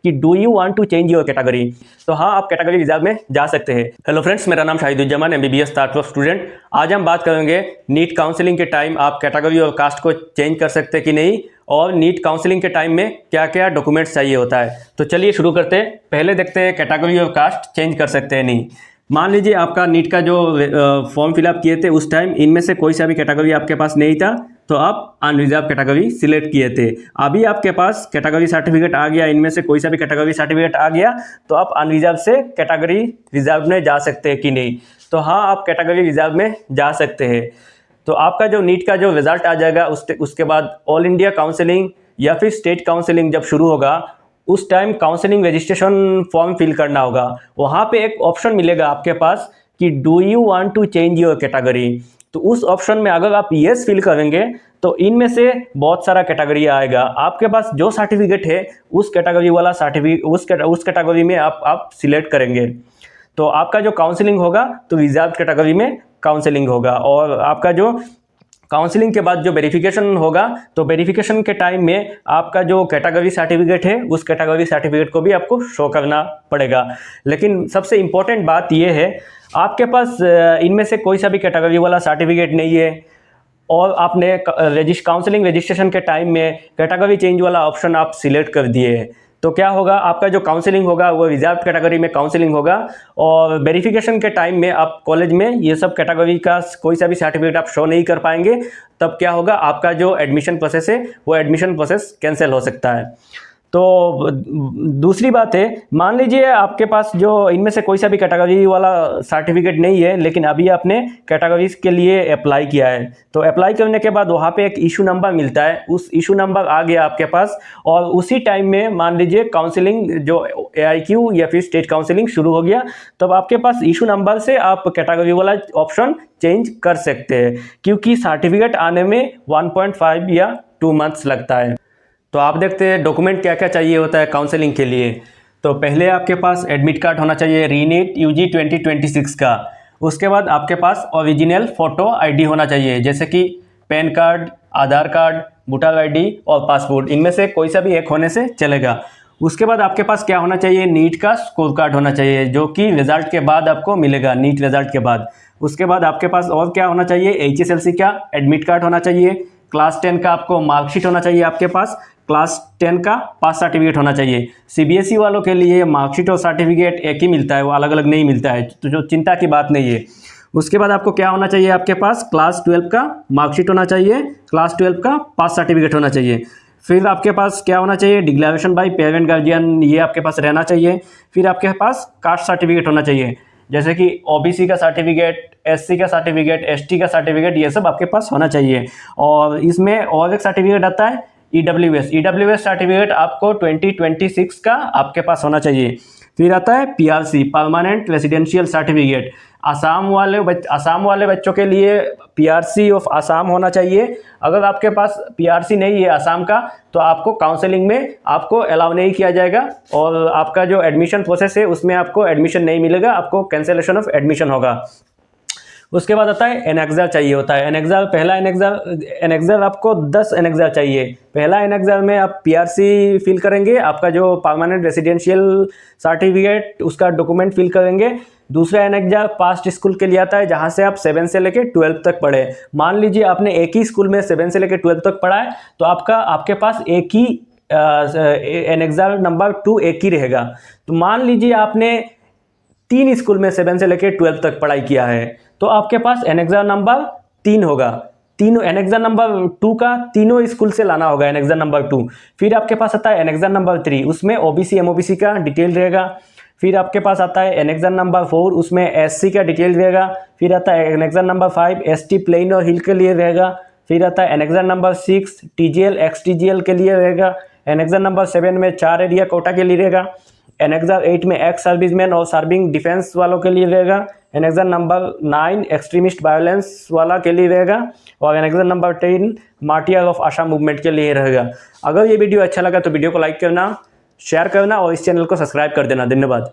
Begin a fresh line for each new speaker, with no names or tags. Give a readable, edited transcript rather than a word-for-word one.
कि do you want to change your category. तो हाँ, आप कैटेगरी रिजर्व में जा सकते हैं। हेलो फ्रेंड्स, मेरा नाम शाहिदुज्जमान, MBBS थर्ड ईयर स्टूडेंट। आज हम बात करेंगे नीट काउंसलिंग के टाइम आप कैटेगरी और कास्ट को चेंज कर सकते हैं कि नहीं, और नीट काउंसलिंग के टाइम में क्या क्या डॉक्यूमेंट्स चाहिए होता है। तो चलिए शुरू करते हैं। पहले देखते हैं कैटेगरी और कास्ट चेंज कर सकते हैं नहीं। मान लीजिए आपका नीट का जो फॉर्म फिलअप किए थे उस टाइम इनमें से कोई सा भी कैटेगरी आपके पास नहीं था, तो आप अनरिजर्व कैटेगरी सिलेक्ट किए थे। अभी आपके पास कैटेगरी सर्टिफिकेट आ गया, इनमें से कोई सा भी कैटेगरी सर्टिफिकेट आ गया, तो आप अनरिजर्व से कैटेगरी रिजर्व में जा सकते हैं कि नहीं। तो हाँ, आप कैटेगरी रिजर्व में जा सकते हैं। तो आपका जो नीट का जो रिजल्ट आ जाएगा उसके बाद ऑल इंडिया काउंसलिंग या फिर स्टेट काउंसलिंग जब शुरू होगा, उस time counselling registration form fill करना होगा। वहाँ पे एक ऑप्शन मिलेगा आपके पास कि do you want to change your category. तो उस ऑप्शन में अगर आप येस फिल करेंगे तो इनमें से बहुत सारा कैटेगरी आएगा। आपके पास जो सर्टिफिकेट है उस कैटेगरी वाला सर्टिफिकेट उस कैटेगरी में आप सिलेक्ट करेंगे। तो आपका जो काउंसलिंग होगा तो रिजर्व कैटेगरी में काउंसलिंग होगा। और आपका जो काउंसलिंग के बाद जो वेरिफिकेशन होगा, तो वेरिफिकेशन के टाइम में आपका जो कैटेगरी सर्टिफिकेट है उस कैटेगरी सर्टिफिकेट को भी आपको शो करना पड़ेगा। लेकिन सबसे इम्पोर्टेंट बात यह है, आपके पास इनमें से कोई सा भी कैटेगरी वाला सर्टिफिकेट नहीं है और आपने काउंसलिंग रजिस्ट्रेशन के टाइम में कैटेगरी चेंज वाला ऑप्शन आप सिलेक्ट कर दिए हैं, तो क्या होगा, आपका जो काउंसलिंग होगा वो रिजर्व कैटेगरी में काउंसलिंग होगा। और वेरिफिकेशन के टाइम में आप कॉलेज में ये सब कैटेगरी का कोई सा भी सर्टिफिकेट आप शो नहीं कर पाएंगे। तब क्या होगा, आपका जो एडमिशन प्रोसेस है वो एडमिशन प्रोसेस कैंसिल हो सकता है। तो दूसरी बात है, मान लीजिए आपके पास जो इनमें से कोई सा भी कैटेगरी वाला सर्टिफिकेट नहीं है, लेकिन अभी आपने कैटेगरीज के लिए अप्लाई किया है। तो अप्लाई करने के बाद वहाँ पे एक इशू नंबर मिलता है, उस इशू नंबर आ गया आपके पास, और उसी टाइम में मान लीजिए काउंसलिंग जो AIQ या फिर स्टेट काउंसलिंग शुरू हो गया, तब आपके पास इशू नंबर से आप कैटेगरी वाला ऑप्शन चेंज कर सकते हैं, क्योंकि सर्टिफिकेट आने में 1.5 या 2 मंथ्स लगता है। तो आप देखते हैं डॉक्यूमेंट क्या क्या चाहिए होता है काउंसलिंग के लिए। तो पहले आपके पास एडमिट कार्ड होना चाहिए रीनीट UG 2026 का। उसके बाद आपके पास ओरिजिनल फ़ोटो ID होना चाहिए, जैसे कि पैन कार्ड, आधार कार्ड, वोटर ID और पासपोर्ट, इनमें से कोई सा भी एक होने से चलेगा। उसके बाद आपके पास क्या होना चाहिए, नीट का स्कोर कार्ड होना चाहिए, जो कि रिजल्ट के बाद आपको मिलेगा, नीट रिजल्ट के बाद। उसके बाद आपके पास और क्या होना चाहिए, HSLC का एडमिट कार्ड होना चाहिए, क्लास 10 का आपको मार्कशीट होना चाहिए, आपके पास क्लास 10 का पास सर्टिफिकेट होना चाहिए। CBSE वालों के लिए मार्कशीट और सर्टिफिकेट एक ही मिलता है, वो अलग अलग नहीं मिलता है, तो जो चिंता की बात नहीं है। उसके बाद आपको क्या होना चाहिए, आपके पास क्लास 12 का मार्कशीट होना चाहिए, क्लास 12 का पास सर्टिफिकेट होना चाहिए। फिर आपके पास क्या होना चाहिए, डिक्लेरेशन बाय पेरेंट गार्जियन, ये आपके पास रहना चाहिए। फिर आपके पास कास्ट सर्टिफिकेट होना चाहिए, जैसे कि OBC का सर्टिफिकेट, SC का सर्टिफिकेट, ST का सर्टिफिकेट, ये सब आपके पास होना चाहिए। और इसमें और एक सर्टिफिकेट आता है EWS सर्टिफिकेट, आपको 2026 का आपके पास होना चाहिए। फिर आता है PRC permanent residential certificate. Assam वाले बच्चों के लिए PRC ऑफ आसाम होना चाहिए। अगर आपके पास PRC नहीं है आसाम का, तो आपको काउंसलिंग में आपको अलाउ नहीं किया जाएगा, और आपका जो एडमिशन प्रोसेस है उसमें आपको एडमिशन नहीं मिलेगा, आपको कैंसिलेशन ऑफ एडमिशन होगा। उसके बाद आता है एनेक्जर चाहिए होता है। पहला एनेक्जर आपको 10 एनेक्जर चाहिए। पहला एनेक्जर में आप PRC फिल करेंगे, आपका जो परमानेंट रेसिडेंशियल सर्टिफिकेट उसका डॉक्यूमेंट फिल करेंगे। दूसरा एनेक्जर पास्ट स्कूल के लिए आता है, जहाँ से आप 7 से लेकर 12 तक पढ़े। मान लीजिए आपने एक ही स्कूल में 7 से लेकर 12 तक पढ़ा है, तो आपके पास एक ही एनेक्जर नंबर 2 एक ही रहेगा। तो मान लीजिए आपने 3 स्कूल में 7 से लेकर 12 तक पढ़ाई किया है, तो आपके पास एनेक्जर नंबर 3 होगा। तीनों एनेक्जर नंबर 2 का तीनों स्कूल से लाना होगा, एनेक्जर नंबर 2। फिर आपके पास आता है एनेक्जर नंबर 3, उसमें OBC MOBC का डिटेल रहेगा। फिर आपके पास आता है एनेक्जर नंबर 4, उसमें SC का डिटेल रहेगा। फिर आता है एनेक्जर नंबर 5 ST प्लेन और हिल के लिए रहेगा। फिर आता है एनेक्जर नंबर 6 TGL XTGL के लिए रहेगा। एनेक्जर नंबर 7 में 4 एरिया कोटा के लिए रहेगा। एनेक्जर 8 में एक्स सर्विसमैन और सर्विंग डिफेंस वालों के लिए रहेगा। एनेक्जर नंबर 9 एक्सट्रीमिस्ट वायलेंस वाला के लिए रहेगा। और annexure number 10 martyr of Assam movement के लिए रहेगा। अगर ये वीडियो अच्छा लगा तो वीडियो को लाइक करना, शेयर करना और इस चैनल को सब्सक्राइब कर देना। धन्यवाद।